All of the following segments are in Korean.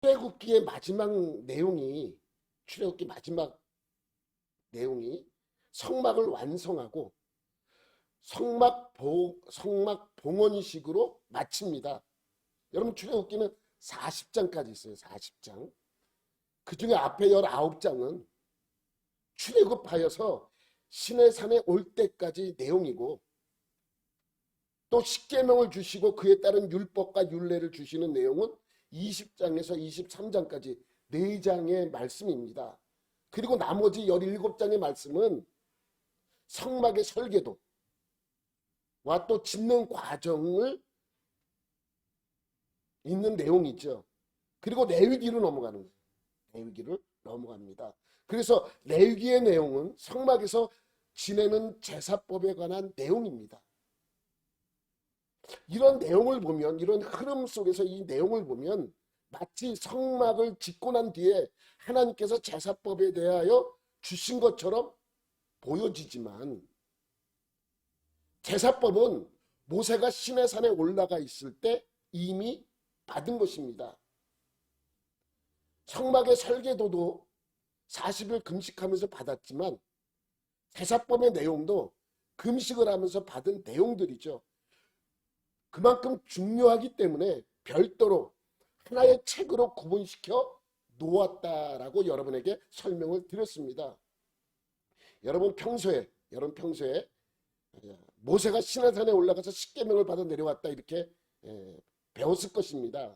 출애굽기의 마지막 내용이 출애굽기 마지막 내용이 성막을 완성하고 성막 봉헌식으로 마칩니다. 여러분 출애굽기는 40장까지 있어요. 40장. 그 중에 앞에 19장은 출애굽하여서 시내산에 올 때까지 내용이고 또 십계명을 주시고 그에 따른 율법과 율례를 주시는 내용은 20장에서 23장까지 4장의 말씀입니다. 그리고 나머지 17장의 말씀은 성막의 설계도와 또 짓는 과정을 있는 내용이죠. 그리고 레위기로 넘어가는 거예요. 레위기를 넘어갑니다. 그래서 레위기의 내용은 성막에서 지내는 제사법에 관한 내용입니다. 이런 내용을 보면, 이런 흐름 속에서 이 내용을 보면 마치 성막을 짓고 난 뒤에 하나님께서 제사법에 대하여 주신 것처럼 보여지지만 제사법은 모세가 시내산에 올라가 있을 때 이미 받은 것입니다. 성막의 설계도도 40일 금식하면서 받았지만 제사법의 내용도 금식을 하면서 받은 내용들이죠. 그만큼 중요하기 때문에 별도로 하나의 책으로 구분시켜 놓았다라고 여러분에게 설명을 드렸습니다. 여러분 평소에 모세가 시내산에 올라가서 십계명을 받아 내려왔다 이렇게 배웠을 것입니다.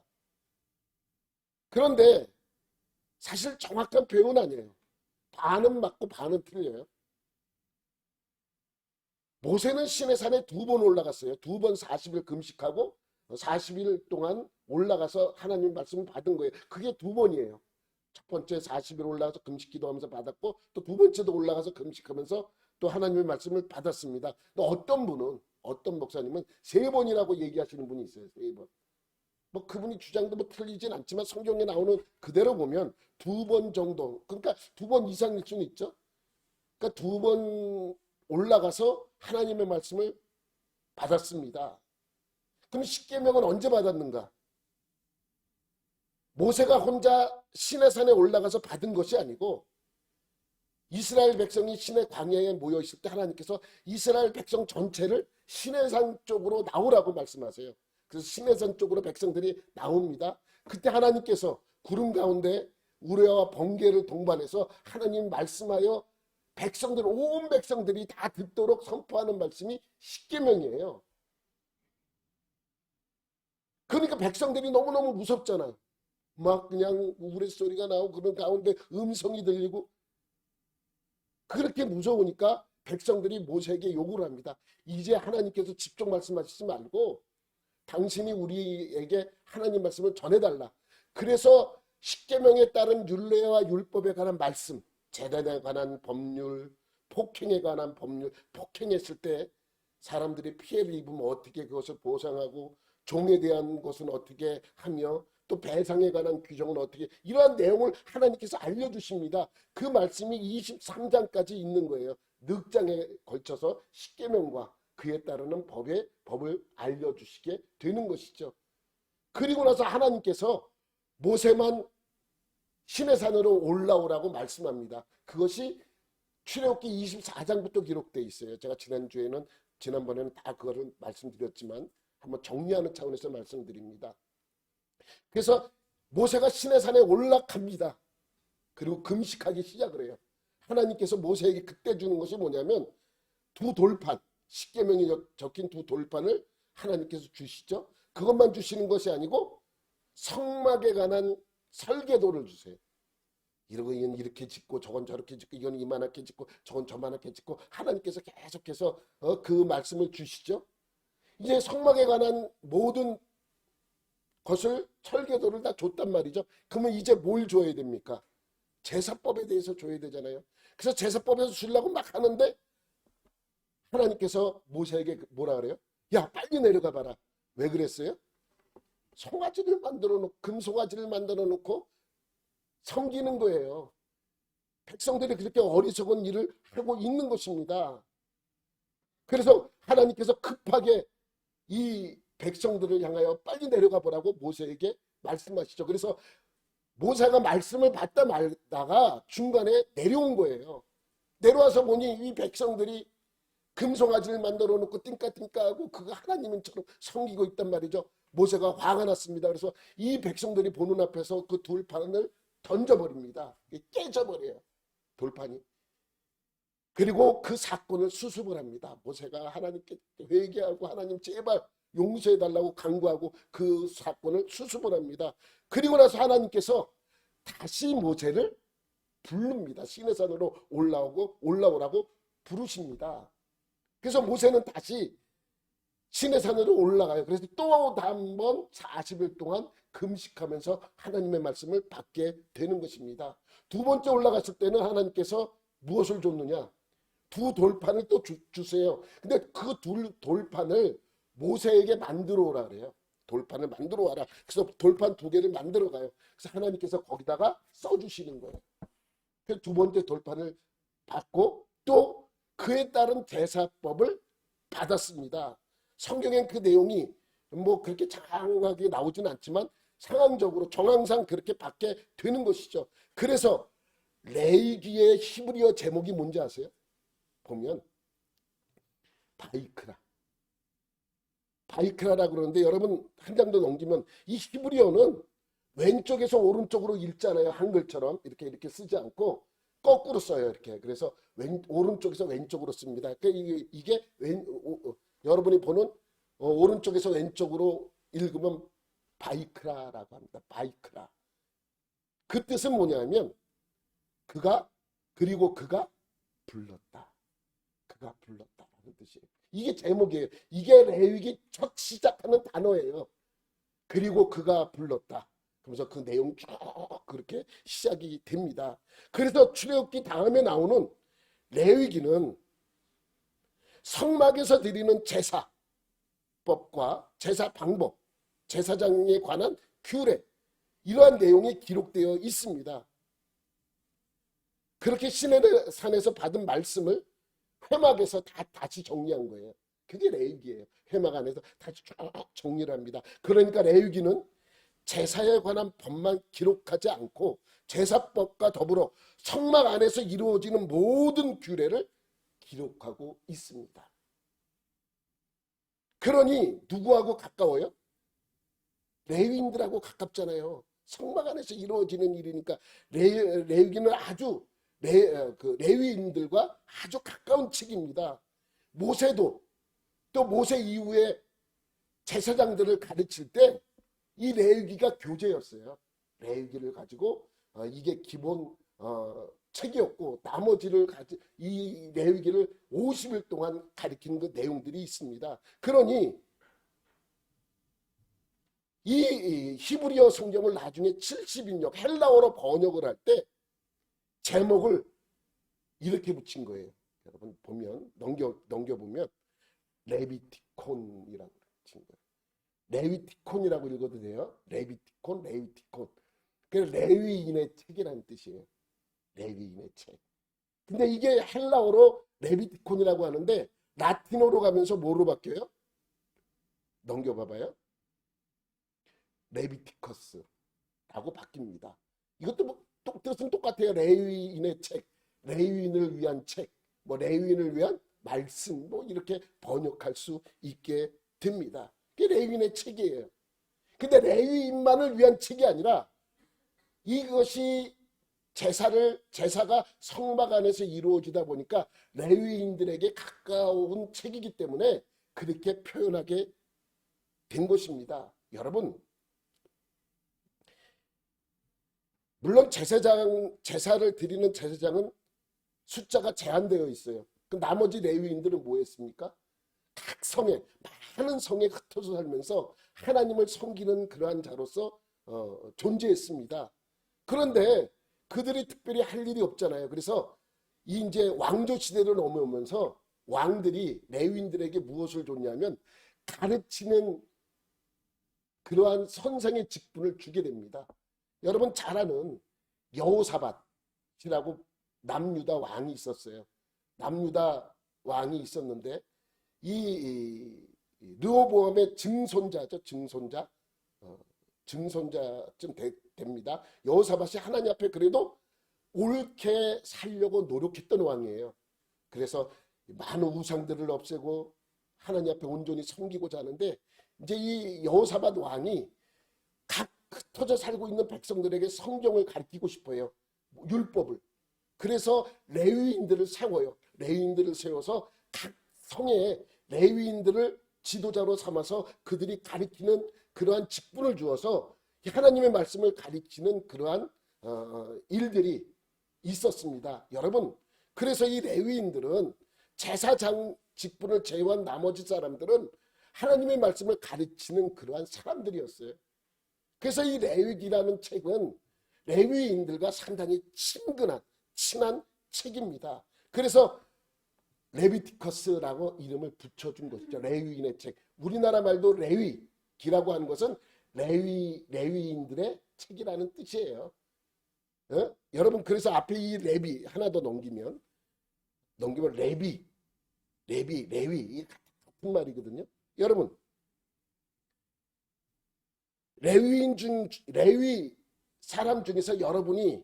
그런데 사실 정확한 표현은 아니에요. 반은 맞고 반은 틀려요. 모세는 시내산에 2번 올라갔어요. 2번 40일 금식하고 40일 동안 올라가서 하나님 말씀을 받은 거예요. 그게 2번이에요. 첫 번째 40일 올라가서 금식 기도하면서 받았고 또 2번째도 올라가서 금식하면서 또 하나님의 말씀을 받았습니다. 또 어떤 목사님은 3번이라고 얘기하시는 분이 있어요. 3번. 뭐 그분이 주장도 뭐 틀리진 않지만 성경에 나오는 그대로 보면 2번 정도, 그러니까 2번 이상일 수는 있죠. 그러니까 2번 올라가서 하나님의 말씀을 받았습니다. 그럼 십계명은 언제 받았는가? 모세가 혼자 시내산에 올라가서 받은 것이 아니고 이스라엘 백성이 시내 광야에 모여 있을 때 하나님께서 이스라엘 백성 전체를 시내산 쪽으로 나오라고 말씀하세요. 그래서 시내산 쪽으로 백성들이 나옵니다. 그때 하나님께서 구름 가운데 우레와 번개를 동반해서 하나님 말씀하여 온 백성들이 다 듣도록 선포하는 말씀이 십계명이에요. 그러니까 백성들이 너무너무 무섭잖아요. 막 그냥 우레소리가 나오고 그런 가운데 음성이 들리고 그렇게 무서우니까 백성들이 모세에게 요구를 합니다. 이제 하나님께서 직접 말씀하시지 말고 당신이 우리에게 하나님 말씀을 전해달라. 그래서 십계명에 따른 율례와 율법에 관한 말씀, 재단에 관한 법률, 폭행에 관한 법률, 폭행했을 때 사람들이 피해를 입으면 어떻게 그것을 보상하고 종에 대한 것은 어떻게 하며 또 배상에 관한 규정은 어떻게, 이러한 내용을 하나님께서 알려주십니다. 그 말씀이 23장까지 있는 거예요. 넉장에 걸쳐서 십계명과 그에 따르는 법을 알려주시게 되는 것이죠. 그리고 나서 하나님께서 모세만 시내산으로 올라오라고 말씀합니다. 그것이 출애굽기 24장부터 기록되어 있어요. 제가 지난번에는 다 그거를 말씀드렸지만 한번 정리하는 차원에서 말씀드립니다. 그래서 모세가 시내산에 올라갑니다. 그리고 금식하기 시작을 해요. 하나님께서 모세에게 그때 주는 것이 뭐냐면 2돌판, 십계명이 적힌 2돌판을 하나님께서 주시죠. 그것만 주시는 것이 아니고 성막에 관한 설계도를 주세요. 이건 이렇게 짓고 저건 저렇게 짓고 이건 이만하게 짓고 저건 저만하게 짓고 하나님께서 계속해서 그 말씀을 주시죠. 이제 성막에 관한 모든 것을 설계도를 다 줬단 말이죠. 그러면 이제 뭘 줘야 됩니까? 제사법에 대해서 줘야 되잖아요. 그래서 제사법에서 주려고 막 하는데 하나님께서 모세에게 뭐라 그래요? 야, 빨리 내려가 봐라. 왜 그랬어요? 송아지를 만들어 놓고 금송아지를 만들어 놓고 섬기는 거예요. 백성들이 그렇게 어리석은 일을 하고 있는 것입니다. 그래서 하나님께서 급하게 이 백성들을 향하여 빨리 내려가 보라고 모세에게 말씀하시죠. 그래서 모세가 말씀을 받다 말다가 중간에 내려온 거예요. 내려와서 보니 이 백성들이 금송아지를 만들어 놓고 띵까띵까하고 그거 하나님처럼 섬기고 있단 말이죠. 모세가 화가 났습니다. 그래서 이 백성들이 보는 앞에서 그 돌판을 던져버립니다. 깨져버려요. 돌판이. 그리고 그 사건을 수습을 합니다. 모세가 하나님께 회개하고 하나님 제발 용서해달라고 간구하고 그 사건을 수습을 합니다. 그리고 나서 하나님께서 다시 모세를 부릅니다. 시내산으로 올라오라고 부르십니다. 그래서 모세는 다시 시내산으로 올라가요. 그래서 또 한 번 40일 동안 금식하면서 하나님의 말씀을 받게 되는 것입니다. 두 번째 올라갔을 때는 하나님께서 무엇을 줬느냐? 두 돌판을 또 주세요. 근데 그 돌판을 모세에게 만들어 오라 그래요. 돌판을 만들어 와라. 그래서 돌판 두 개를 만들어 가요. 그래서 하나님께서 거기다가 써주시는 거예요. 그래서 두 번째 돌판을 받고 또 그에 따른 제사법을 받았습니다. 성경엔 그 내용이 뭐 그렇게 장황하게 나오진 않지만 상황적으로 정황상 그렇게 받게 되는 것이죠. 그래서 레위기의 히브리어 제목이 뭔지 아세요? 보면 바이크라라고 그러는데 여러분 한 장 더 넘기면 이 히브리어는 왼쪽에서 오른쪽으로 읽잖아요. 한글처럼 이렇게 쓰지 않고 거꾸로 써요. 이렇게. 그래서 오른쪽에서 왼쪽으로 씁니다. 그러니까 이게 여러분이 보는 오른쪽에서 왼쪽으로 읽으면 바이크라라고 합니다. 바이크라. 그 뜻은 뭐냐면 그가 불렀다. 그가 불렀다라는 뜻이에요. 이게 제목이에요. 이게 레위기 첫 시작하는 단어예요. 그리고 그가 불렀다. 그러면서 그 내용이 쭉 그렇게 시작이 됩니다. 그래서 출애굽기 다음에 나오는 레위기는 성막에서 드리는 제사법과 제사 방법, 제사장에 관한 규례 이러한 내용이 기록되어 있습니다. 그렇게 시내산에서 받은 말씀을 회막에서 다시 정리한 거예요. 그게 레위기예요. 회막 안에서 다시 쭉 정리를 합니다. 그러니까 레위기는 제사에 관한 법만 기록하지 않고 제사법과 더불어 성막 안에서 이루어지는 모든 규례를 기록하고 있습니다. 그러니 누구하고 가까워요? 레위인들하고 가깝잖아요. 성막 안에서 이루어지는 일이니까 레위기는 아주 레위인들과 아주 가까운 측입니다. 모세도 또 모세 이후에 제사장들을 가르칠 때 이 레위기가 교재였어요. 레위기를 가지고 이게 기본 책이었고 나머지를 이 레위기를 50일 동안 가르치는 그 내용들이 있습니다. 그러니 이 히브리어 성경을 나중에 70인역 헬라어로 번역을 할 때 제목을 이렇게 붙인 거예요. 여러분 보면 넘겨보면 레비티콘이라고 붙인 거예요. 레위티콘이라고 읽어도 돼요. 레비티콘. 그래서 레위인의 책이라는 뜻이에요. 레위인의 책. 근데 이게 헬라어로 레비티콘이라고 하는데 라틴어로 가면서 뭐로 바뀌어요? 넘겨봐봐요. 레비티커스라고 바뀝니다. 이것도 뭐 뜻은 똑같아요. 레위인의 책, 레위인을 위한 책, 뭐 레위인을 위한 말씀, 뭐 이렇게 번역할 수 있게 됩니다. 그게 레위인의 책이에요. 근데 레위인만을 위한 책이 아니라 이것이 제사가 성막 안에서 이루어지다 보니까 레위인들에게 가까운 책이기 때문에 그렇게 표현하게 된 것입니다. 여러분, 물론 제사를 드리는 제사장은 숫자가 제한되어 있어요. 그 나머지 레위인들은 뭐 했습니까? 각 성에, 많은 성에 흩어져 살면서 하나님을 섬기는 그러한 자로서 존재했습니다. 그런데 그들이 특별히 할 일이 없잖아요. 그래서 이제 왕조 시대를 넘어오면서 왕들이 레위인들에게 무엇을 줬냐면 가르치는 그러한 선생의 직분을 주게 됩니다. 여러분 잘 아는 여호사밧이라고 남유다 왕이 있었어요. 남유다 왕이 있었는데 이 르호보암의 증손자죠. 증손자 증손자쯤 됩니다. 여호사밧이 하나님 앞에 그래도 옳게 살려고 노력했던 왕이에요. 그래서 많은 우상들을 없애고 하나님 앞에 온전히 섬기고자 하는데, 이제 이 여호사밧 왕이 각 흩어져 살고 있는 백성들에게 성경을 가르치고 싶어요. 율법을. 그래서 레위인들을 세워요. 레위인들을 세워서 각 성에 레위인들을 지도자로 삼아서 그들이 가르치는 그러한 직분을 주어서 하나님의 말씀을 가르치는 그러한 일들이 있었습니다. 여러분, 그래서 이 레위인들은 제사장 직분을 제외한 나머지 사람들은 하나님의 말씀을 가르치는 그러한 사람들이었어요. 그래서 이 레위기라는 책은 레위인들과 상당히 친한 책입니다. 그래서 레비티커스라고 이름을 붙여준 것이죠. 레위인의 책. 우리나라 말도 레위기라고 하는 것은 레위인들의 책이라는 뜻이에요. 여러분, 그래서 앞에 이 레비 하나 더 넘기면 레위 이 같은 말이거든요. 여러분, 레위 사람 중에서 여러분이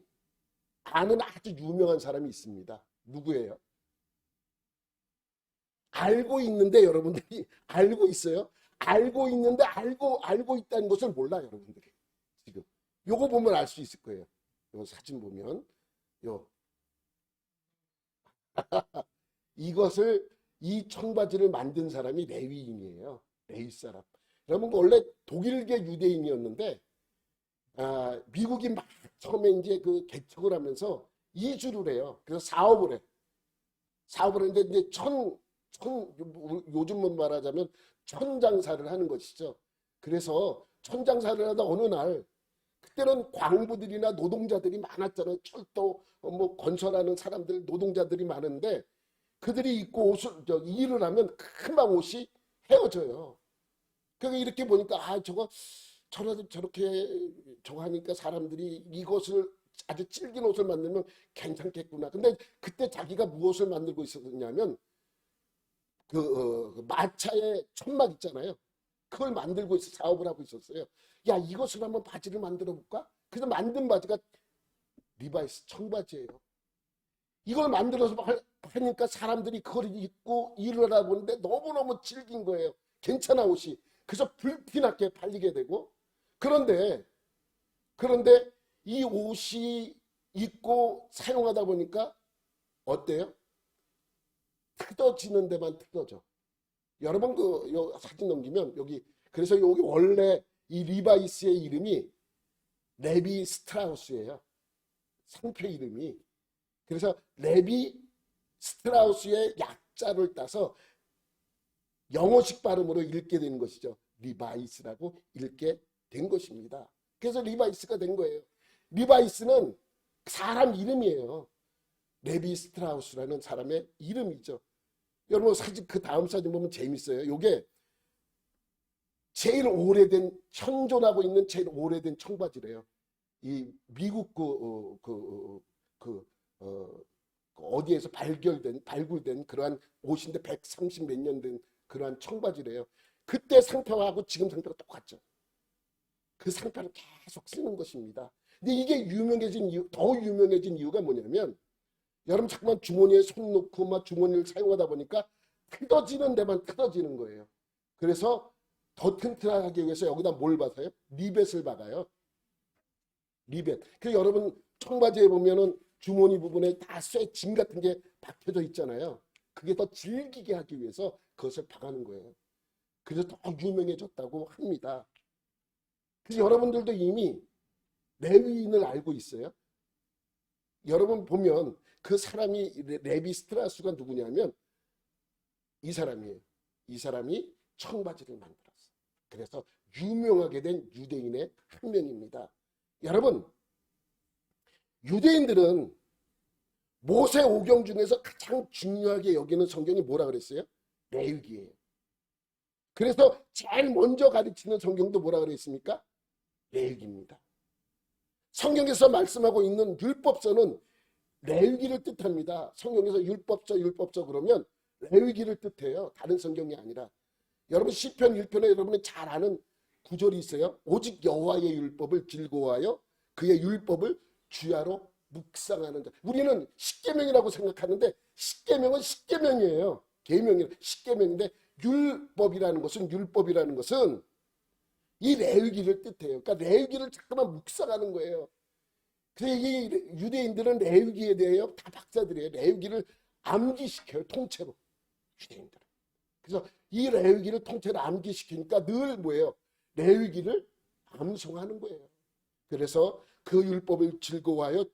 아는 아주 유명한 사람이 있습니다. 누구예요? 알고 있는데 여러분들이 알고 있어요? 알고 있는데 알고 있다는 것을 몰라 여러분들이. 지금 요거 보면 알 수 있을 거예요. 요 사진 보면 이 청바지를 만든 사람이 레위인이에요. 레위 사람. 여러분, 원래 독일계 유대인이었는데 미국이 막 처음에 이제 그 개척을 하면서 이주를 해요. 그래서 사업을 했는데 이제 요즘 말하자면 천장사를 하는 것이죠. 그래서 천장사를 하다 어느 날, 그때는 광부들이나 노동자들이 많았잖아요. 철도 뭐 건설하는 사람들, 노동자들이 많은데 그들이 입고 일을 하면 금방 옷이 헤어져요. 그러니까 이렇게 보니까 저거 하니까 사람들이 이것을 아주 질긴 옷을 만들면 괜찮겠구나. 근데 그때 자기가 무엇을 만들고 있었냐면 마차의 천막 있잖아요. 그걸 만들고 사업을 하고 있었어요. 야, 이것을 한번 바지를 만들어 볼까? 그래서 만든 바지가 리바이스 청바지예요. 이걸 만들어서 하니까 사람들이 그걸 입고 일을 하다 보는데 너무너무 질긴 거예요. 괜찮아 옷이. 그래서 불티나게 팔리게 되고, 그런데 이 옷이 입고 사용하다 보니까 어때요? 뜯어지는 데만 뜯어져. 여러분, 요 사진 넘기면 그래서 여기 원래 이 리바이스의 이름이 레비 스트라우스예요. 상표 이름이. 그래서 레비 스트라우스의 약자를 따서 영어식 발음으로 읽게 되는 것이죠. 리바이스라고 읽게 된 것입니다. 그래서 리바이스가 된 거예요. 리바이스는 사람 이름이에요. 레비 스트라우스라는 사람의 이름이죠. 여러분, 사진 그 다음 사진 보면 재밌어요. 이게 제일 오래된, 현존하고 있는 제일 오래된 청바지래요. 이 미국 어디에서 발굴된 그러한 옷인데 130 몇 년 된 그러한 청바지래요. 그때 상표하고 지금 상표가 똑같죠. 그 상표를 계속 쓰는 것입니다. 근데 이게 더 유명해진 이유가 뭐냐면, 여러분 자꾸만 주머니에 손 놓고 막 주머니를 사용하다 보니까 뜯어지는 데만 뜯어지는 거예요. 그래서 더 튼튼하게 위해서 여기다 뭘 박아요? 리벳을 박아요. 리벳. 그 여러분 청바지에 보면은 주머니 부분에 다 쇠짐 같은 게 박혀져 있잖아요. 그게 더 질기게 하기 위해서 그것을 박아는 거예요. 그래서 더 유명해졌다고 합니다. 그래서 여러분들도 이미 레위인을 알고 있어요. 여러분 보면 그 사람이 레비 스트라우스가 누구냐면 이 사람이에요. 이 사람이 청바지를 만들었어요. 그래서 유명하게 된 유대인의 한 명입니다. 여러분, 유대인들은 모세 오경 중에서 가장 중요하게 여기는 성경이 뭐라 그랬어요? 레위기예요. 그래서 제일 먼저 가르치는 성경도 뭐라 그랬습니까? 레위기입니다. 성경에서 말씀하고 있는 율법서는 레위기를 뜻합니다. 성경에서 율법서 그러면 레위기를 뜻해요. 다른 성경이 아니라. 여러분 시편 1편에 여러분이 잘 아는 구절이 있어요. 오직 여호와의 율법을 즐거워하여 그의 율법을 주야로 묵상하는 자. 우리는 십계명이라고 생각하는데 십계명은 십계명이에요. 계명이 십계명인데 율법이라는 것은 이 레위기를 뜻해요. 그러니까 레위기를 자꾸만 묵상하는 거예요. 그래서 이 유대인들은 레위기에 대하여 다 박사들이에요. 레위기를 암기시켜요. 통째로 유대인들은. 그래서 이 레위기를 통째로 암기시키니까 늘 뭐예요? 레위기를 암송하는 거예요. 그래서 그 율법을 즐거워하여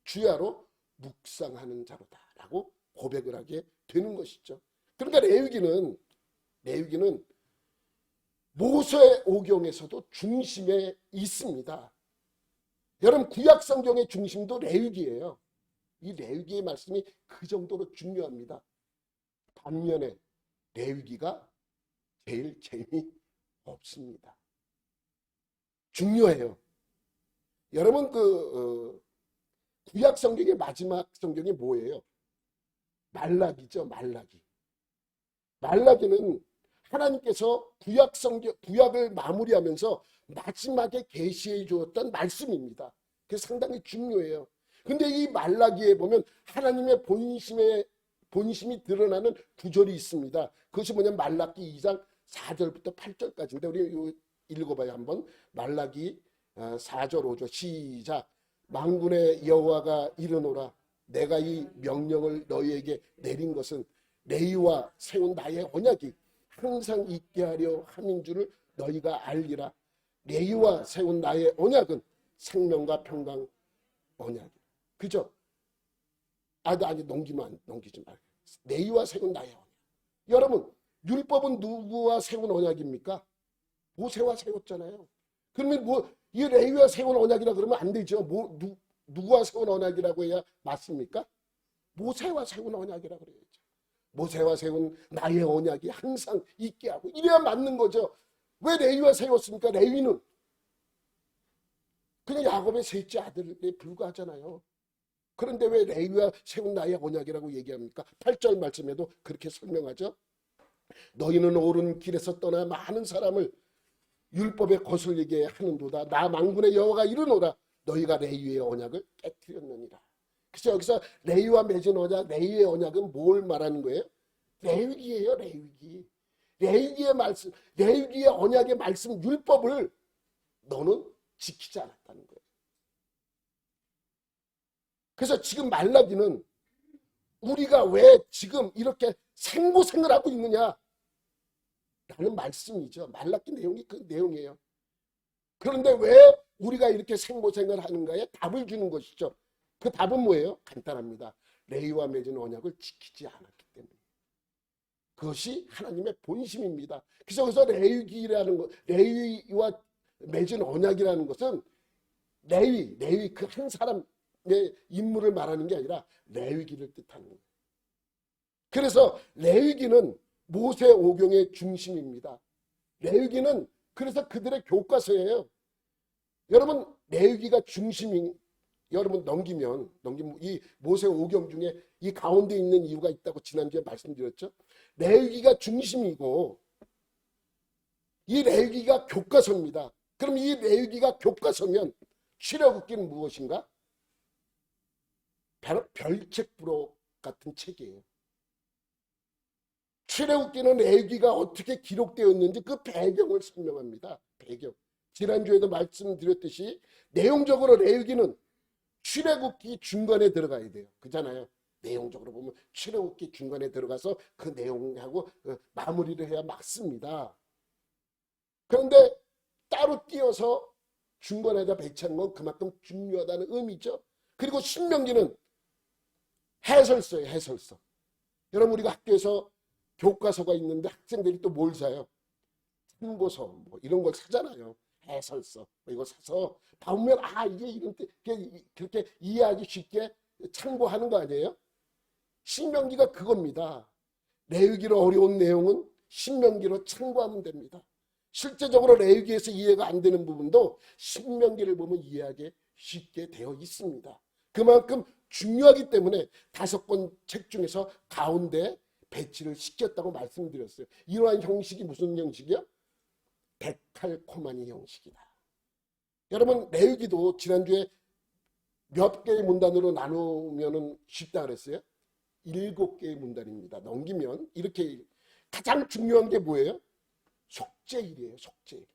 주야로 묵상하는 자로다라고 고백을 하게 되는 것이죠. 그러니까 레위기는 모세오경에서도 중심에 있습니다. 여러분 구약 성경의 중심도 레위기예요. 이 레위기의 말씀이 그 정도로 중요합니다. 반면에 레위기가 제일 재미없습니다. 중요해요. 여러분 구약 성경의 마지막 성경이 뭐예요? 말라기죠. 말라기는 하나님께서 구약을 마무리하면서 마지막에 계시해 주었던 말씀입니다. 그게 상당히 중요해요. 근데 이 말라기에 보면 하나님의 본심이 드러나는 구절이 있습니다. 그것이 뭐냐면 말라기 2장 4절부터 8절까지인데 우리 읽어봐요. 한번 말라기 4절 5절 시작. 만군의 여호와가 이르노라 내가 이 명령을 너희에게 내린 것은 레위와 세운 나의 언약이 항상 있게 하려 함인 줄을 너희가 알리라. 레위와 세운 나의 언약은 생명과 평강 언약이야. 그죠? 아니 넘기지 말고. 레위와 세운 나의 언약. 여러분 율법은 누구와 세운 언약입니까? 모세와 세웠잖아요. 그러면 이 레위와 세운 언약이라 그러면 안 되죠. 누구와 세운 언약이라고 해야 맞습니까? 모세와 세운 언약이라 그래야죠. 모세와 세운 나의 언약이 항상 있게 하고 이래야 맞는 거죠. 왜 레위와 세웠습니까? 레위는 그냥 야곱의 셋째 아들에 불과하잖아요. 그런데 왜 레위와 세운 나의 언약이라고 얘기합니까? 8절 말씀에도 그렇게 설명하죠. 너희는 옳은 길에서 떠나 많은 사람을 율법에 거슬리게 하는도다. 나 만군의 여호와가 이르노라 너희가 레위의 언약을 깨뜨렸느니라. 그래서 여기서 레위와 맺은 언약, 레위의 언약은 뭘 말하는 거예요? 레위기예요. 레위기의 말씀, 레위기의 언약의 말씀 율법을 너는 지키지 않았다는 거예요. 그래서 지금 말라기는 우리가 왜 지금 이렇게 생고생을 하고 있느냐 라는 말씀이죠. 말라기 내용이 그 내용이에요. 그런데 왜 우리가 이렇게 생고생을 하는가에 답을 주는 것이죠. 그 답은 뭐예요? 간단합니다. 레위와 맺은 언약을 지키지 않았기 때문에. 그것이 하나님의 본심입니다. 그래서 레위기라는 것, 레위와 맺은 언약이라는 것은 레위 그 한 사람의 인물을 말하는 게 아니라 레위기를 뜻하는 거예요. 그래서 레위기는 모세오경의 중심입니다. 레위기는 그래서 그들의 교과서예요. 여러분 레위기가 중심인 여러분 넘기면 이 모세오경 중에 이 가운데 있는 이유가 있다고 지난주에 말씀드렸죠. 레위기가 중심이고 이 레위기가 교과서입니다. 그럼 이 레위기가 교과서면 출애굽기는 무엇인가? 별책부록 같은 책이에요. 출애굽기는 레위기가 어떻게 기록되었는지 그 배경을 설명합니다. 배경. 지난주에도 말씀드렸듯이 내용적으로 레위기는 출애굽기 중간에 들어가야 돼요. 그잖아요. 내용적으로 보면 출애굽기 중간에 들어가서 그 내용하고 마무리를 해야 맞습니다. 그런데 따로 띄어서 중간에다 배치한 건 그만큼 중요하다는 의미죠. 그리고 신명기는 해설서예요. 해설서. 여러분 우리가 학교에서 교과서가 있는데 학생들이 또 뭘 사요? 참고서 뭐 이런 걸 사잖아요. 해설서 뭐 이거 사서 보면 이게 이런 그렇게 이해하기 쉽게 참고하는 거 아니에요? 신명기가 그겁니다. 레위기로 어려운 내용은 신명기로 참고하면 됩니다. 실제적으로 레위기에서 이해가 안 되는 부분도 신명기를 보면 이해하기 쉽게 되어 있습니다. 그만큼 중요하기 때문에 5권 책 중에서 가운데 배치를 시켰다고 말씀드렸어요. 이러한 형식이 무슨 형식이요? 데칼코마니 형식이다. 여러분 레위기도 지난주에 몇 개의 문단으로 나누면 쉽다 그랬어요? 7개의 문단입니다. 넘기면 이렇게 가장 중요한 게 뭐예요? 속죄일이에요. 속죄일.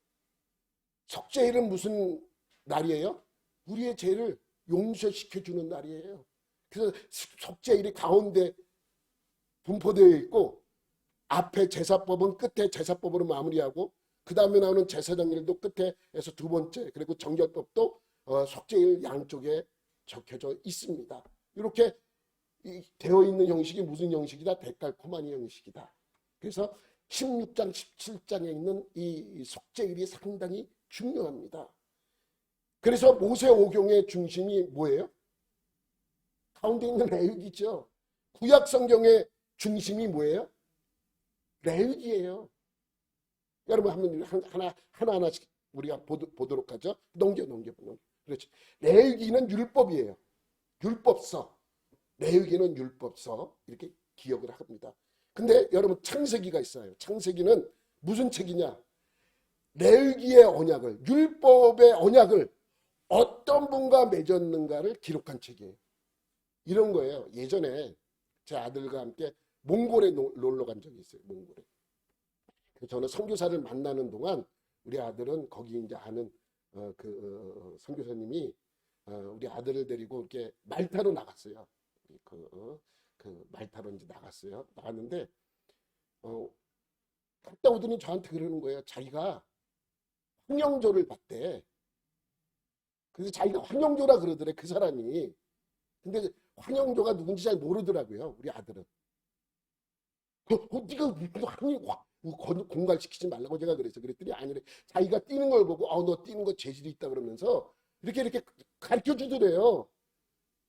속죄일은 무슨 날이에요? 우리의 죄를 용서시켜주는 날이에요. 그래서 속죄일이 가운데 분포되어 있고 앞에 제사법은 끝에 제사법으로 마무리하고 그 다음에 나오는 제사장일도 끝에서 두 번째, 그리고 정결법도 속죄일 양쪽에 적혀져 있습니다. 이렇게 되어 있는 형식이 무슨 형식이다? 데칼코마니 형식이다. 그래서 16장, 17장에 있는 이 속죄일이 상당히 중요합니다. 그래서 모세오경의 중심이 뭐예요? 가운데 있는 레위기죠. 구약 성경의 중심이 뭐예요? 레위기예요. 여러분 한번 하나씩 우리가 보도록 하죠. 넘겨. 그렇죠. 레위기는 율법이에요. 율법서. 레위기는 율법서. 이렇게 기억을 합니다. 근데 여러분 창세기가 있어요. 창세기는 무슨 책이냐? 레위기의 언약을, 율법의 언약을 어떤 분과 맺었는가를 기록한 책이에요. 이런 거예요. 예전에 제 아들과 함께 몽골에 놀러 간 적이 있어요. 몽골에. 저는 선교사를 만나는 동안 우리 아들은 거기 이제 아는 선교사님이 우리 아들을 데리고 이렇게 말타로 나갔어요. 말타로 이제 나갔는데 갔다 오더니 저한테 그러는 거예요. 자기가 황영조를 봤대. 그래서 자기가 황영조라 그러더래, 그 사람이. 근데 황영조가 누군지 잘 모르더라고요, 우리 아들은. 네가 공갈시키지 말라고 제가 그랬더니 아니래. 자기가 뛰는 걸 보고 너 뛰는 거 재질이 있다 그러면서 이렇게 가르쳐 주더래요.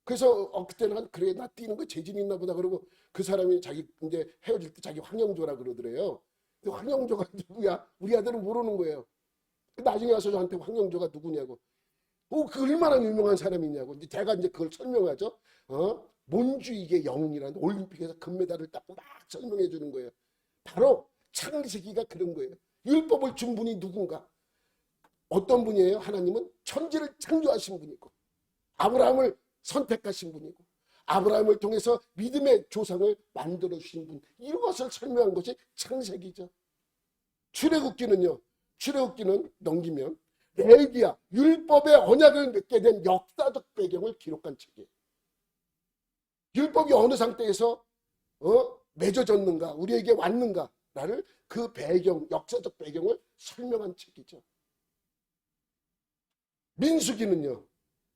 그래서 그때는 그래, 나 뛰는 거 재질이 있나 보다 그러고 그 사람이 자기 이제 헤어질 때 자기 황영조라 그러더래요. 근데 황영조가 누구야? 우리 아들은 모르는 거예요. 나중에 와서 저한테 황영조가 누구냐고. 그 얼마나 유명한 사람이냐고. 이제 제가 이제 그걸 설명하죠. 몬주이게 영웅이라는 올림픽에서 금메달을 따고 막 설명해 주는 거예요. 바로 창세기가 그런 거예요. 율법을 준 분이 누군가? 어떤 분이에요? 하나님은 천지를 창조하신 분이고 아브라함을 선택하신 분이고 아브라함을 통해서 믿음의 조상을 만들어 주신 분. 이것을 설명한 것이 창세기죠. 출애굽기는요. 출애굽기는 넘기면 레위기야, 율법의 언약을 맺게 된 역사적 배경을 기록한 책이에요. 율법이 어느 상태에서 맺어졌는가, 우리에게 왔는가를 그 배경, 역사적 배경을 설명한 책이죠. 민수기는요,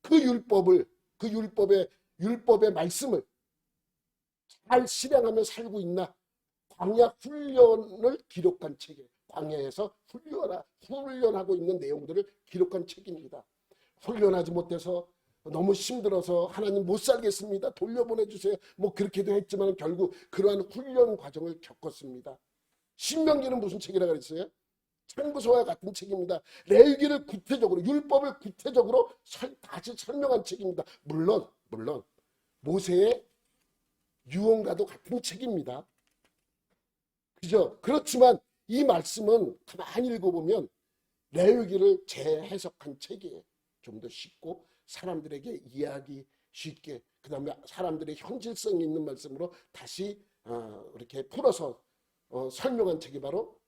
그 율법의 말씀을 잘 실행하며 살고 있나, 광야 훈련을 기록한 책이에요. 광야에서 훈련하고 있는 내용들을 기록한 책입니다. 훈련하지 못해서 너무 힘들어서 하나님 못 살겠습니다. 돌려보내주세요. 뭐 그렇게도 했지만 결국 그러한 훈련 과정을 겪었습니다. 신명기는 무슨 책이라 그랬어요? 창부서와 같은 책입니다. 레위기를 구체적으로, 율법을 구체적으로 다시 설명한 책입니다. 물론 모세의 유언과도 같은 책입니다. 그죠? 그렇지만 이 말씀은 가만히 읽어보면 레위기를 재해석한 책이에요. 좀 더 쉽고 사람들에게 이해하기 쉽게, 그 다음에 사람들의 현실성 있는 말씀으로 다시 이렇게 풀어서 설명한 책이 바로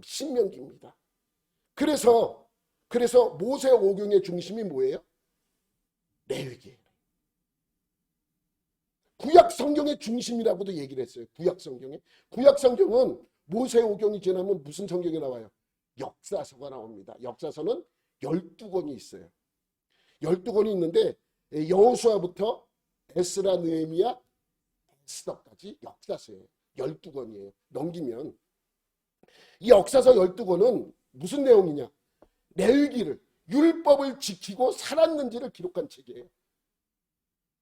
신명기입니다. 그래서 모세오경의 중심이 뭐예요? 레위기예요. 구약 성경의 중심이라고도 얘기를 했어요. 구약 성경은 모세오경이 지나면 무슨 성경이 나와요? 역사서가 나옵니다. 역사서는 12권이 있어요. 12권이 있는데 여호수아부터 에스라, 느헤미야, 에스더까지 역사서예요. 12권이에요. 넘기면 이 역사서 12권은 무슨 내용이냐? 레위기를, 율법을 지키고 살았는지를 기록한 책이에요.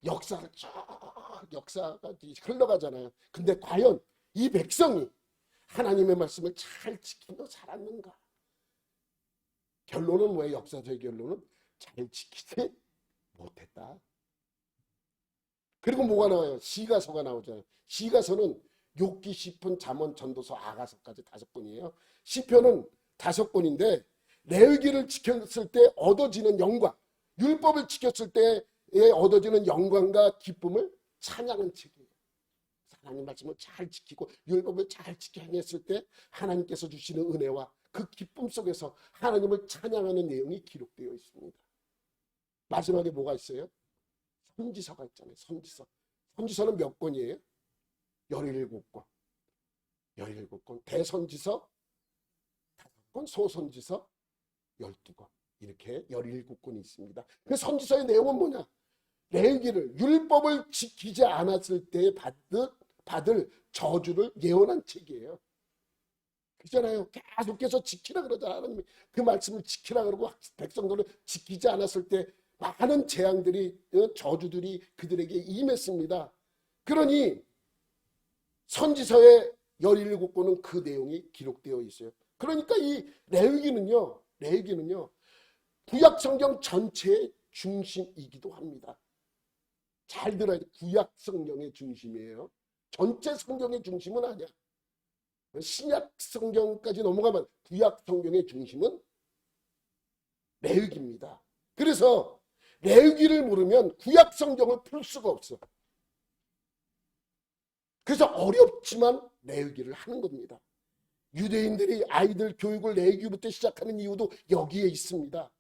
역사가 흘러가잖아요. 근데 과연 이 백성이 하나님의 말씀을 잘 지키며 살았는가? 결론은 뭐예요? 역사적인 결론은 잘 지키지 못했다. 그리고 뭐가 나와요? 시가서가 나오잖아요. 시가서는 욥기, 시편, 잠언, 전도서, 아가서까지 5권이에요. 시편은 5권인데 레위기를 지켰을 때 얻어지는 영광, 율법을 지켰을 때에 얻어지는 영광과 기쁨을 찬양한 책이에요. 하나님 말씀을 잘 지키고 율법을 잘 지켜 행했을 때 하나님께서 주시는 은혜와 그 기쁨 속에서 하나님을 찬양하는 내용이 기록되어 있습니다. 마지막에 뭐가 있어요? 선지서가 있잖아요. 선지서. 선지서는 몇 권이에요? 17권. 17권. 대선지서 5권, 소선지서 12권. 이렇게 17권이 있습니다. 그 선지서의 내용은 뭐냐? 레위기를, 율법을 지키지 않았을 때 받을 저주를 예언한 책이에요. 그잖아요. 계속해서 지키라 그러잖아요. 하나님이 그 말씀을 지키라 그러고 백성들을 지키지 않았을 때 많은 재앙들이, 저주들이 그들에게 임했습니다. 그러니 선지서의 17권은 그 내용이 기록되어 있어요. 그러니까 이 레위기는요, 구약 성경 전체의 중심이기도 합니다. 잘 들어야 돼. 구약 성경의 중심이에요. 전체 성경의 중심은 아니야. 신약 성경까지 넘어가면 구약 성경의 중심은 레위기입니다. 그래서 레위기를 모르면 구약 성경을 풀 수가 없어. 그래서 어렵지만 레위기를 하는 겁니다. 유대인들이 아이들 교육을 레위기부터 시작하는 이유도 여기에 있습니다.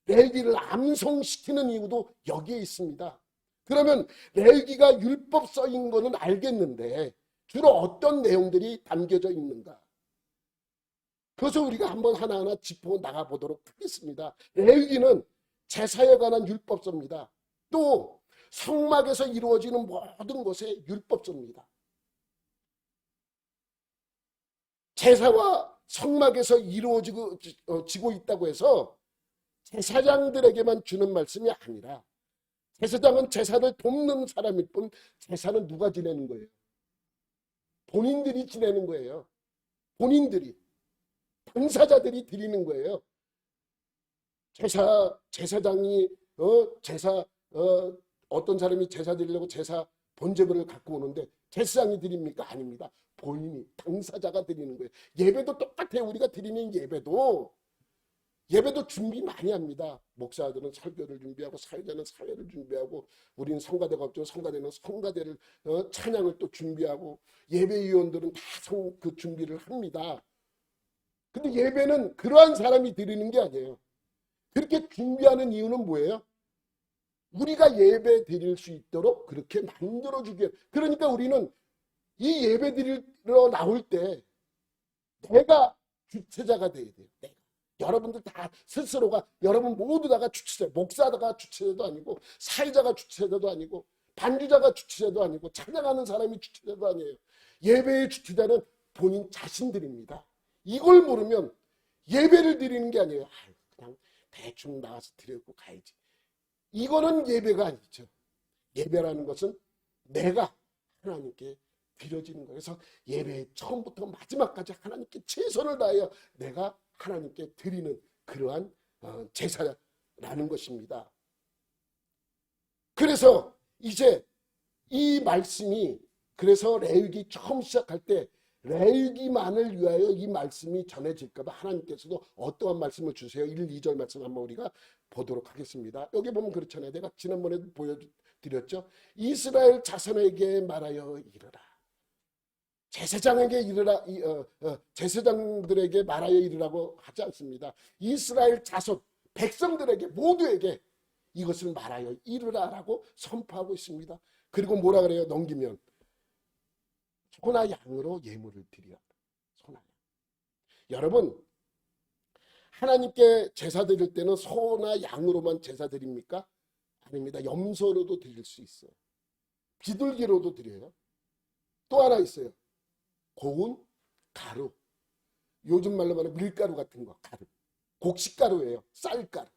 레위기를 암송시키는 이유도 여기에 있습니다. 그러면 레위기가 율법서인 거는 알겠는데 주로 어떤 내용들이 담겨져 있는가? 그래서 우리가 한번 하나하나 짚어 나가보도록 하겠습니다. 레위기는 제사에 관한 율법서입니다. 또 성막에서 이루어지는 모든 것의 율법서입니다. 제사와 성막에서 이루어지고 있다고 해서 제사장들에게만 주는 말씀이 아니라 제사장은 제사를 돕는 사람일 뿐 제사는 누가 지내는 거예요? 본인들이 지내는 거예요. 본인들이. 당사자들이 드리는 거예요. 제사장이 어떤 사람이 제사 드리려고 제사 번제물을 갖고 오는데 제사장이 드립니까? 아닙니다. 본인이 당사자가 드리는 거예요. 예배도 똑같아요. 우리가 드리는 예배도 준비 많이 합니다. 목사들은 설교를 준비하고 사회자는 사회를 준비하고 우리는 성가대가 없죠. 성가대는 성가대를 찬양을 또 준비하고 예배위원들은 다 그 준비를 합니다. 근데 예배는 그러한 사람이 드리는 게 아니에요. 그렇게 준비하는 이유는 뭐예요? 우리가 예배 드릴 수 있도록 그렇게 만들어주게. 그러니까 우리는 이 예배 드리러 나올 때 내가 주체자가 돼야 돼요. 내가. 여러분들 다 스스로가, 여러분 모두 다가 주체자, 목사가 주체자도 아니고 사회자가 주체자도 아니고 반주자가 주체자도 아니고 찬양하는 사람이 주체자도 아니에요. 예배의 주체자는 본인 자신들입니다. 이걸 모르면 예배를 드리는 게 아니에요. 그냥 대충 나와서 드리고 가야지. 이거는 예배가 아니죠. 예배라는 것은 내가 하나님께 드려지는 거예요. 그래서 예배의 처음부터 마지막까지 하나님께 최선을 다하여 내가 하나님께 드리는 그러한 제사라는 것입니다. 그래서 이제 이 말씀이, 그래서 레위기 처음 시작할 때 레위기만을 위하여 이 말씀이 전해질까 봐 하나님께서도 어떠한 말씀을 주세요. 1, 2절 말씀 한번 우리가 보도록 하겠습니다. 여기 보면 그렇잖아요. 내가 지난번에도 보여드렸죠. 이스라엘 자손에게 말하여 이르라. 제사장에게 이르라, 제사장들에게 말하여 이르라고 하지 않습니다. 이스라엘 자손, 백성들에게 모두에게 이것을 말하여 이르라라고 선포하고 있습니다. 그리고 뭐라 그래요? 넘기면 소나 양으로 예물을 드리라. 소나 양. 여러분, 하나님께 제사 드릴 때는 소나 양으로만 제사 드립니까? 아닙니다. 염소로도 드릴 수 있어요. 비둘기로도 드려요. 또 하나 있어요. 고운 가루. 요즘 말로 말하면 밀가루 같은 거, 가루. 곡식가루예요. 쌀가루.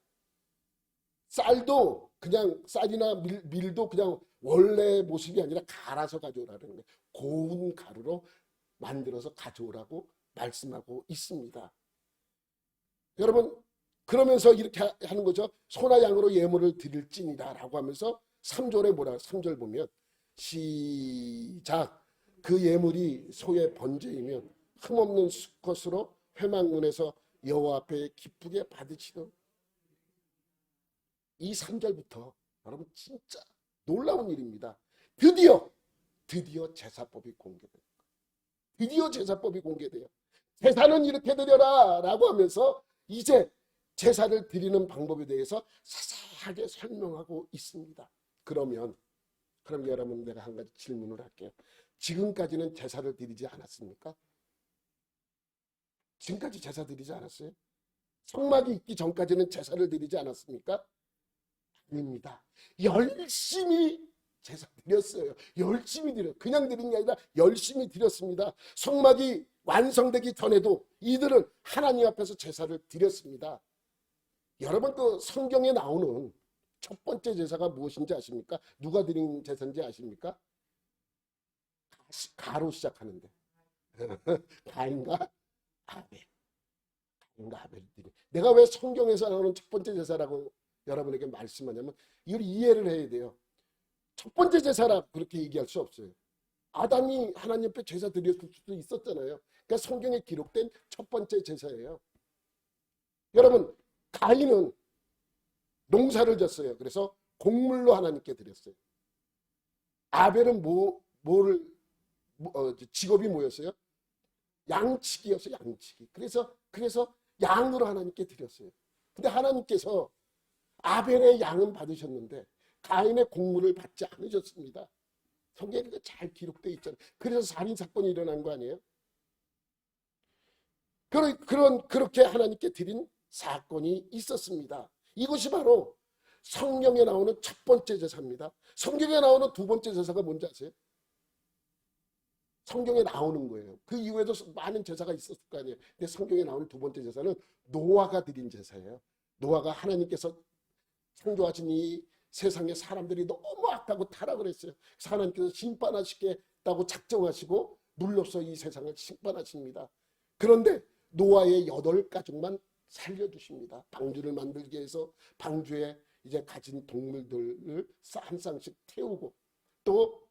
쌀도 그냥 쌀이나 밀도 그냥 원래 모습이 아니라 갈아서 가져오라는 거예요. 고운 가루로 만들어서 가져오라고 말씀하고 있습니다. 여러분, 그러면서 이렇게 하는 거죠. 소나 양으로 예물을 드릴지니라 라고 하면서 3절에 뭐라, 3절 보면 시작. 그 예물이 소의 번제이면 흠없는 수컷으로 회막문에서 여호와 앞에 기쁘게 받으시던 이 3절부터 여러분 진짜 놀라운 일입니다. 드디어 제사법이 공개돼요. 드디어 제사법이 공개돼요. 제사는 이렇게 드려라 라고 하면서 이제 제사를 드리는 방법에 대해서 자세하게 설명하고 있습니다. 그럼 여러분 내가 한 가지 질문을 할게요. 지금까지는 제사를 드리지 않았습니까? 지금까지 제사 드리지 않았어요? 성막이 있기 전까지는 제사를 드리지 않았습니까? 아닙니다. 열심히 제사 드렸어요. 열심히 드려. 그냥 드린 게 아니라 열심히 드렸습니다. 성막이 완성되기 전에도 이들은 하나님 앞에서 제사를 드렸습니다. 여러분 그 성경에 나오는 첫 번째 제사가 무엇인지 아십니까? 누가 드린 제사인지 아십니까? 가로 시작하는데 가인과 아벨. 가인과 아벨이 드린. 내가 왜 성경에서 나오는 첫 번째 제사라고 여러분에게 말씀하냐면 이걸 이해를 해야 돼요. 첫 번째 제사라 그렇게 얘기할 수 없어요. 아담이 하나님 앞에 제사 드렸을 수도 있었잖아요. 그러니까 성경에 기록된 첫 번째 제사예요. 여러분 가인은 농사를 졌어요. 그래서 곡물로 하나님께 드렸어요. 아벨은 직업이 뭐였어요? 양치기였어요. 양치기. 그래서 양으로 하나님께 드렸어요. 근데 하나님께서 아벨의 양은 받으셨는데 가인의 곡물을 받지 않으셨습니다. 성경에 잘 기록되어 있잖아요. 그래서 살인사건이 일어난 거 아니에요? 그렇게 하나님께 드린 사건이 있었습니다. 이것이 바로 성경에 나오는 첫 번째 제사입니다. 성경에 나오는 두 번째 제사가 뭔지 아세요? 성경에 나오는 거예요. 그 이후에도 많은 제사가 있었을 거 아니에요. 근데 성경에 나오는 두 번째 제사는 노아가 드린 제사예요. 노아가 하나님께서 창조하신 이 세상에 사람들이 너무 악하고 타락을 했어요. 그래서 하나님께서 심판하시겠다고 작정하시고 물로써 이 세상을 심판하십니다. 그런데 노아의 8가족만 살려주십니다. 방주를 만들기 위해서 방주에 이제 가진 동물들을 한 쌍씩 태우고 또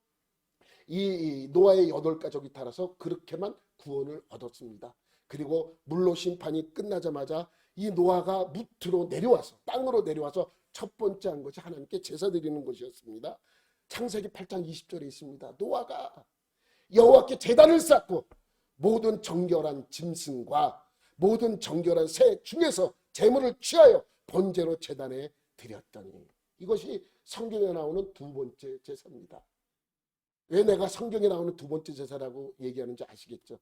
이 노아의 8가족이 따라서 그렇게만 구원을 얻었습니다. 그리고 물로 심판이 끝나자마자 이 노아가 무트로 내려와서 땅으로 내려와서 첫 번째 한 것이 하나님께 제사 드리는 것이었습니다. 창세기 8장 20절에 있습니다. 노아가 여호와께 제단을 쌓고 모든 정결한 짐승과 모든 정결한 새 중에서 제물을 취하여 번제로 제단에 드렸더니 이것이 성경에 나오는 두 번째 제사입니다. 왜 내가 성경에 나오는 두 번째 제사라고 얘기하는지 아시겠죠?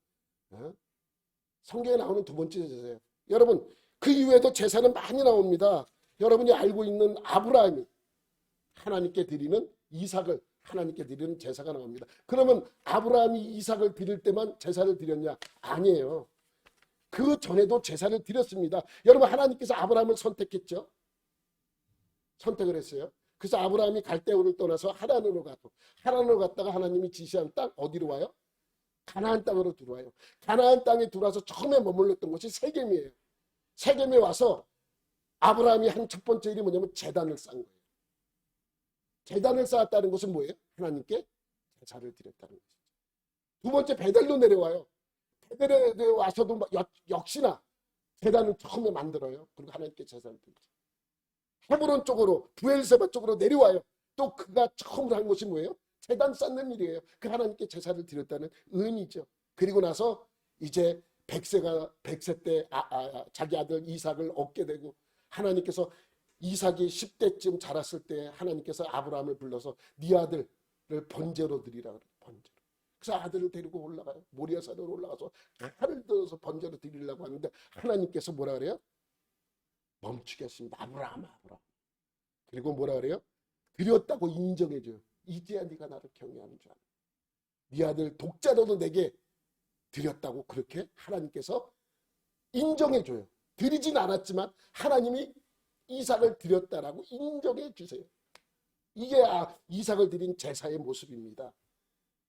성경에 나오는 두 번째 제사예요. 여러분 그 이후에도 제사는 많이 나옵니다. 여러분이 알고 있는 아브라함이 하나님께 드리는 이삭을 하나님께 드리는 제사가 나옵니다. 그러면 아브라함이 이삭을 드릴 때만 제사를 드렸냐? 아니에요. 그 전에도 제사를 드렸습니다. 여러분 하나님께서 아브라함을 선택했죠. 선택을 했어요. 그래서 아브라함이 갈대우를 떠나서 하란으로 가고 하란으로 갔다가 하나님이 지시한 땅 어디로 와요? 가나안 땅으로 들어와요. 가나안 땅에 들어와서 처음에 머물렀던 곳이 세겜이에요. 세겜에 와서 아브라함이 한 첫 번째 일이 뭐냐면 제단을 쌓은 거예요. 제단을 쌓았다는 것은 뭐예요? 하나님께 제사를 드렸다는 것이죠. 두 번째 베델로 내려와요. 베델에 와서도 역시나 제단을 처음에 만들어요. 그리고 하나님께 제사를 드리죠. 헤브론 쪽으로 부엘세바 쪽으로 내려와요. 또 그가 처음으로 한 것이 뭐예요? 제단 쌓는 일이에요. 그 하나님께 제사를 드렸다는 의미죠. 그리고 나서 이제 100세 때 자기 아들 이삭을 얻게 되고 하나님께서 이삭이 10대쯤 자랐을 때 하나님께서 아브라함을 불러서 네 아들을 번제로 드리라 그래요. 번제로. 그래서 아들을 데리고 올라가요. 모리아산으로 올라가서 칼을 들어서 번제로 드리려고 하는데 하나님께서 뭐라 그래요? 멈추겠습니다. 아브라함. 그리고 뭐라 그래요? 드렸다고 인정해줘요. 이제야 네가 나를 경외하는 줄 알아. 네 아들 독자로도 내게 드렸다고 그렇게 하나님께서 인정해줘요. 드리진 않았지만 하나님이 이삭을 드렸다라고 인정해 주세요. 이게 이삭을 드린 제사의 모습입니다.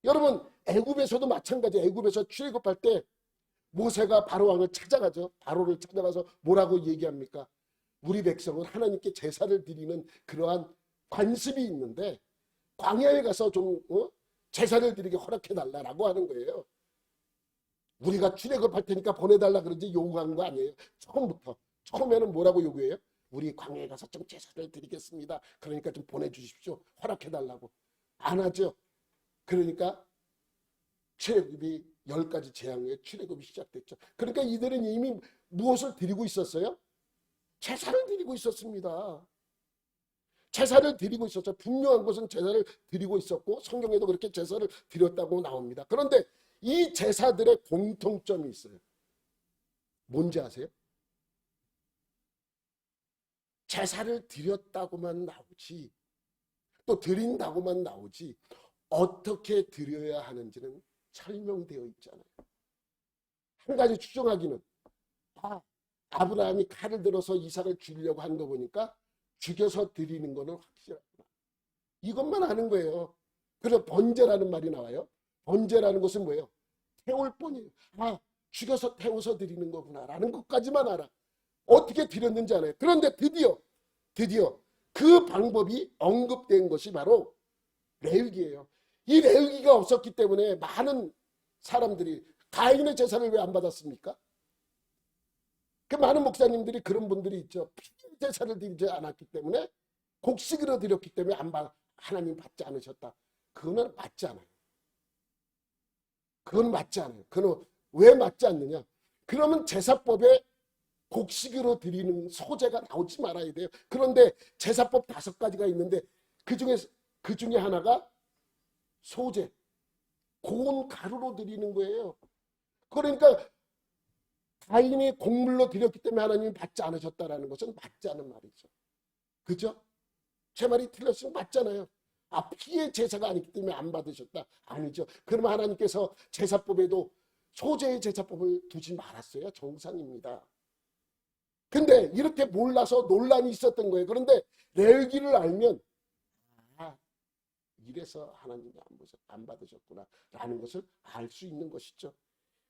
여러분 애굽에서도 마찬가지. 애굽에서 출애굽할 때 모세가 바로 왕을 찾아가죠. 바로를 찾아가서 뭐라고 얘기합니까? 우리 백성은 하나님께 제사를 드리는 그러한 관습이 있는데 광야에 가서 좀 제사를 드리게 허락해달라고 하는 거예요. 우리가 출애굽할 테니까 보내달라 그러지 요구한 거 아니에요. 처음부터. 처음에는 뭐라고 요구해요? 우리 광야에 가서 좀 제사를 드리겠습니다. 그러니까 좀 보내주십시오. 허락해달라고. 안 하죠. 그러니까 출애굽이 10가지 재앙의 출애굽이 시작됐죠. 그러니까 이들은 이미 무엇을 드리고 있었어요? 제사를 드리고 있었습니다. 제사를 드리고 있었죠. 분명한 것은 제사를 드리고 있었고 성경에도 그렇게 제사를 드렸다고 나옵니다. 그런데 이 제사들의 공통점이 있어요. 뭔지 아세요? 제사를 드렸다고만 나오지, 또 드린다고만 나오지 어떻게 드려야 하는지는 설명되어 있잖아요. 한 가지 추정하기는 아브라함이 칼을 들어서 이삭을 죽이려고 하는 거 보니까 죽여서 드리는 거는 확실하구나. 이것만 아는 거예요. 그래서 번제라는 말이 나와요. 번제라는 것은 뭐예요? 태울 뿐이에요. 죽여서 태워서 드리는 거구나 라는 것까지만 알아. 어떻게 드렸는지 알아요. 그런데 드디어 그 방법이 언급된 것이 바로 레위기예요. 이 레위기가 없었기 때문에 많은 사람들이 가인의 제사를 왜 안 받았습니까? 그 많은 목사님들이 그런 분들이 있죠. 피의 제사를 드리지 않았기 때문에 곡식으로 드렸기 때문에 하나님 받지 않으셨다. 그거는 맞지 않아요. 그건 맞지 않아요. 그건 왜 맞지 않느냐? 그러면 제사법에 곡식으로 드리는 소제가 나오지 말아야 돼요. 그런데 제사법 5가지가 있는데 그 중에 하나가 소제, 고운 가루로 드리는 거예요. 그러니까 가인이 곡물로 드렸기 때문에 하나님이 받지 않으셨다라는 것은 맞지 않은 말이죠. 그죠? 제 말이 틀렸으면 맞잖아요. 피의 제사가 아니기 때문에 안 받으셨다. 아니죠. 그러면 하나님께서 제사법에도 소제의 제사법을 두지 말았어요. 정상입니다. 근데 이렇게 몰라서 논란이 있었던 거예요. 그런데 레위기를 알면 이래서 하나님이 안 받으셨구나 라는 것을 알 수 있는 것이죠.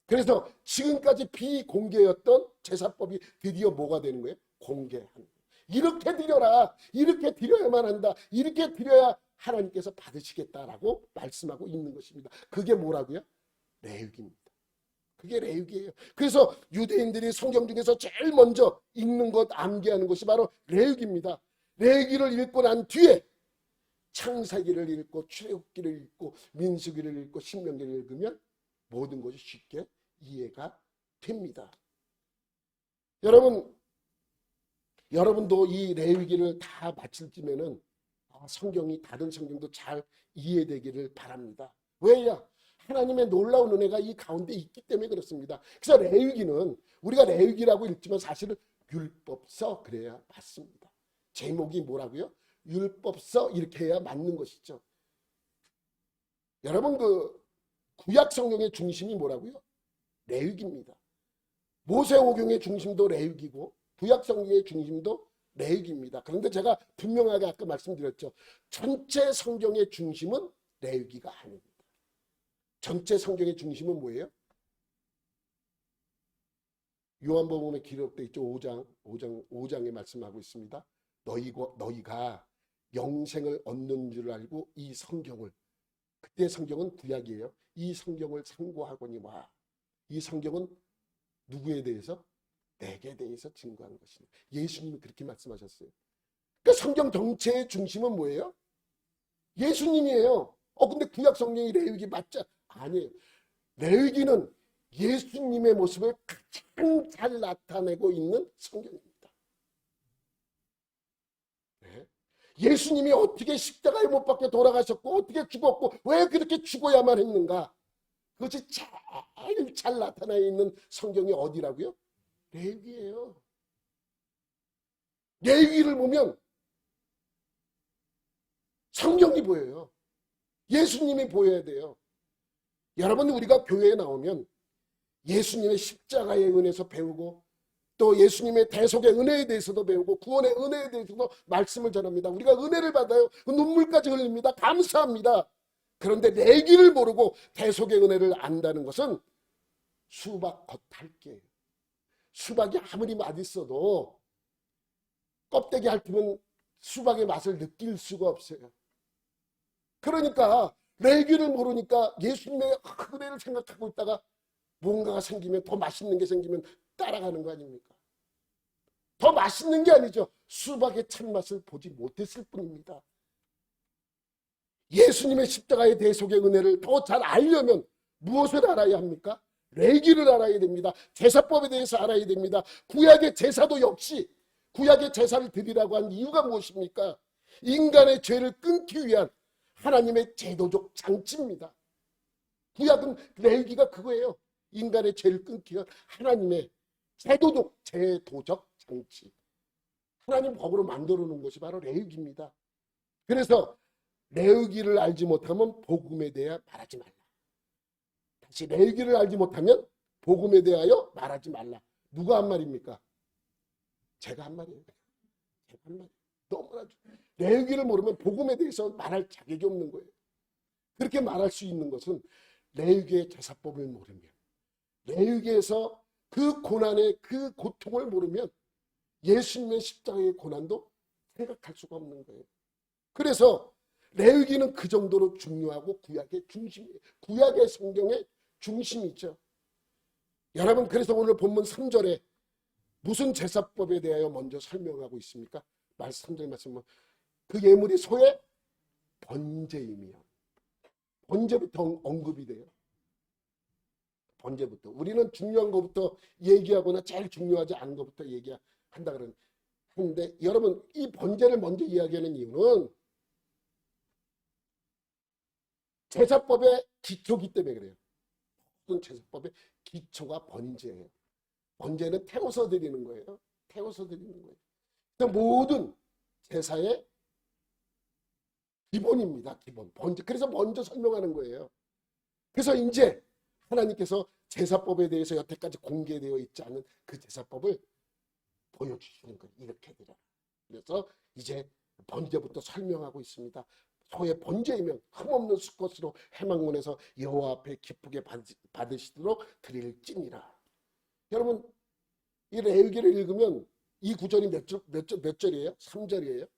그래서 지금까지 비공개였던 제사법이 드디어 뭐가 되는 거예요? 공개하는 거예요. 이렇게 드려라. 이렇게 드려야만 한다. 이렇게 드려야 하나님께서 받으시겠다라고 말씀하고 있는 것입니다. 그게 뭐라고요? 레위기입니다. 그게 레위기예요. 그래서 유대인들이 성경 중에서 제일 먼저 읽는 것, 암기하는 것이 바로 레위기입니다. 레위기를 읽고 난 뒤에 창세기를 읽고 출애굽기를 읽고 민수기를 읽고 신명기를 읽으면 모든 것이 쉽게 이해가 됩니다. 여러분도 이 레위기를 다 마칠 쯤에는 성경이 다른 성경도 잘 이해되기를 바랍니다. 왜냐? 하나님의 놀라운 은혜가 이 가운데 있기 때문에 그렇습니다. 그래서 레위기는 우리가 레위기라고 읽지만 사실은 율법서 그래야 맞습니다. 제목이 뭐라고요? 율법서 이렇게 해야 맞는 것이죠. 여러분 구약 성경의 중심이 뭐라고요? 레위기입니다. 모세오경의 중심도 레위기고 구약 성경의 중심도 레위기입니다. 그런데 제가 분명하게 아까 말씀드렸죠. 전체 성경의 중심은 레위기가 아닙니다. 전체 성경의 중심은 뭐예요? 요한복음에 기록되어 있죠. 5장에 말씀하고 있습니다. 너희가 영생을 얻는 줄 알고 이 성경을, 그때 성경은 구약이에요. 이 성경을 상고하거니와, 이 성경은 누구에 대해서? 내게 대해서 증거한 것이니. 예수님이 그렇게 말씀하셨어요. 그러니까 성경 전체의 중심은 뭐예요? 예수님이에요. 근데 구약 성경이 레위기 맞지? 아니에요. 레위기는 예수님의 모습을 가장 잘 나타내고 있는 성경입니다. 네. 예수님이 어떻게 십자가에 못 박혀 돌아가셨고 어떻게 죽었고 왜 그렇게 죽어야만 했는가? 그것이 제일 잘 나타나 있는 성경이 어디라고요? 레위기예요. 레위기를 보면 성경이 보여요. 예수님이 보여야 돼요. 여러분, 우리가 교회에 나오면 예수님의 십자가의 은혜에서 배우고 또 예수님의 대속의 은혜에 대해서도 배우고 구원의 은혜에 대해서도 말씀을 전합니다. 우리가 은혜를 받아요. 눈물까지 흘립니다. 감사합니다. 그런데 레위기를 모르고 대속의 은혜를 안다는 것은 수박 겉핥기예요. 수박이 아무리 맛있어도 껍데기 핥으면 수박의 맛을 느낄 수가 없어요. 그러니까 레위기를 모르니까 예수님의 은혜를 생각하고 있다가 뭔가가 생기면, 더 맛있는 게 생기면 따라가는 거 아닙니까? 더 맛있는 게 아니죠. 수박의 참맛을 보지 못했을 뿐입니다. 예수님의 십자가의 대속의 은혜를 더 잘 알려면 무엇을 알아야 합니까? 레위기를 알아야 됩니다. 제사법에 대해서 알아야 됩니다. 구약의 제사도 역시 구약의 제사를 드리라고 한 이유가 무엇입니까? 인간의 죄를 끊기 위한 하나님의 제도적 장치입니다. 구약은 레위기가 그거예요. 인간의 죄를 끊기 위한 하나님의 제도적 장치. 하나님 법으로 만들어 놓은 것이 바로 레위기입니다. 그래서 레위기를 알지 못하면 복음에 대해 말하지 말라. 다시 레위기를 알지 못하면 복음에 대하여 말하지 말라. 누가 한 말입니까? 제가 한 말이에요. 제가 한 말이에요. 너무나 레위기를 모르면 복음에 대해서 말할 자격이 없는 거예요. 그렇게 말할 수 있는 것은 레위기의 제사법을 모르면, 레위기에서 그 고난의 그 고통을 모르면 예수님의 십자가의 고난도 생각할 수가 없는 거예요. 그래서 레위기는 그 정도로 중요하고 구약의 중심이에요. 구약의 성경의 중심이죠. 여러분, 그래서 오늘 본문 3절에 무슨 제사법에 대하여 먼저 설명하고 있습니까? 3절 말씀은 그 예물이 소의 번제이며, 번제부터 언급이 돼요. 번제부터. 우리는 중요한 것부터 얘기하거나 제일 중요하지 않은 것부터 얘기한다 그러는데, 여러분, 이 번제를 먼저 이야기하는 이유는 제사법의 기초기 때문에 그래요. 모든 제사법의 기초가 번제예요. 번제는 태워서 드리는 거예요. 태워서 드리는 거예요. 그러니까 모든 제사의 기본입니다. 기본. 번제. 그래서 먼저 설명하는 거예요. 그래서 이제 하나님께서 제사법에 대해서 여태까지 공개되어 있지 않은 그 제사법을 보여주시는 거예요. 이렇게 드려라. 그래서 이제 번제부터 설명하고 있습니다. 소의 번제이면 흠없는 수컷으로 회막문에서 여호와 앞에 기쁘게 받으시도록 드릴지니라. 여러분, 이 레위기를 읽으면 이 구절이 몇 절이에요? 3절이에요.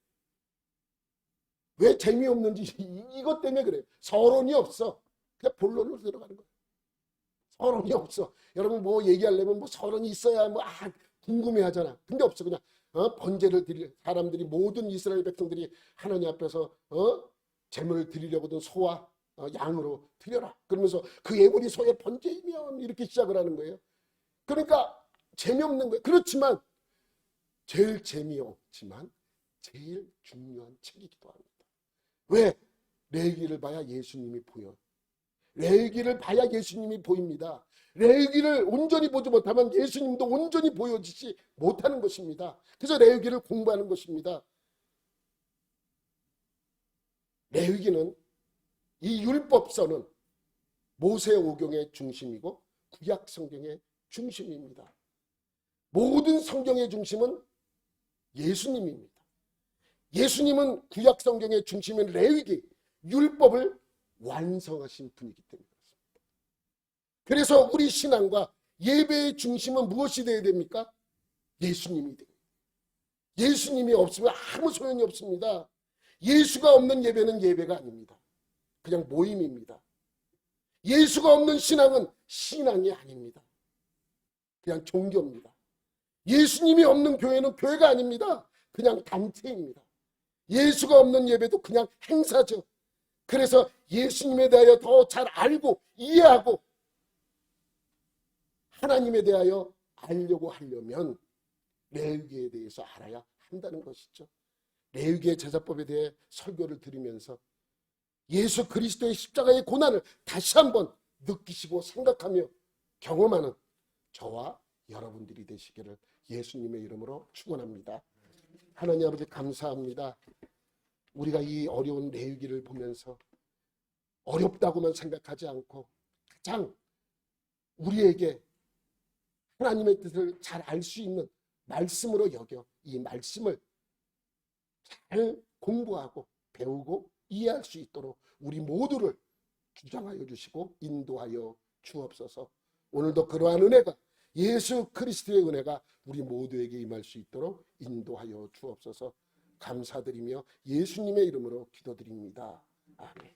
왜 재미없는지 이것 때문에 그래요. 서론이 없어. 그냥 본론으로 들어가는 거예요. 서론이 없어. 여러분 뭐 얘기하려면 뭐 서론이 있어야 궁금해 하잖아. 근데 없어. 그냥 번제를 드릴 사람들이, 모든 이스라엘 백성들이 하나님 앞에서 제물을 드리려거든 소와 양으로 드려라. 그러면서 그 예물이 소의 번제이면 이렇게 시작을 하는 거예요. 그러니까 재미없는 거예요. 그렇지만 제일 재미없지만 제일 중요한 책이기도 합니다. 왜? 레위기를 봐야 예수님이 보여. 레위기를 봐야 예수님이 보입니다. 레위기를 온전히 보지 못하면 예수님도 온전히 보여지지 못하는 것입니다. 그래서 레위기를 공부하는 것입니다. 레위기는, 이 율법서는 모세오경의 중심이고 구약 성경의 중심입니다. 모든 성경의 중심은 예수님입니다. 예수님은 구약 성경의 중심인 레위기, 율법을 완성하신 분이기 때문에 그렇습니다. 그래서 우리 신앙과 예배의 중심은 무엇이 되어야 됩니까? 예수님이 돼요. 예수님이 없으면 아무 소용이 없습니다. 예수가 없는 예배는 예배가 아닙니다. 그냥 모임입니다. 예수가 없는 신앙은 신앙이 아닙니다. 그냥 종교입니다. 예수님이 없는 교회는 교회가 아닙니다. 그냥 단체입니다. 예수가 없는 예배도 그냥 행사죠. 그래서 예수님에 대하여 더 잘 알고 이해하고 하나님에 대하여 알려고 하려면 레위기에 대해서 알아야 한다는 것이죠. 레위기의 제사법에 대해 설교를 들으면서 예수 그리스도의 십자가의 고난을 다시 한번 느끼시고 생각하며 경험하는 저와 여러분들이 되시기를 예수님의 이름으로 축원합니다. 하나님 아버지, 감사합니다. 우리가 이 어려운 레위기를 보면서 어렵다고만 생각하지 않고 가장 우리에게 하나님의 뜻을 잘 알 수 있는 말씀으로 여겨 이 말씀을 잘 공부하고 배우고 이해할 수 있도록 우리 모두를 주장하여 주시고 인도하여 주옵소서. 오늘도 그러한 은혜가, 예수 그리스도의 은혜가 우리 모두에게 임할 수 있도록 인도하여 주옵소서. 감사드리며 예수님의 이름으로 기도드립니다. 아멘.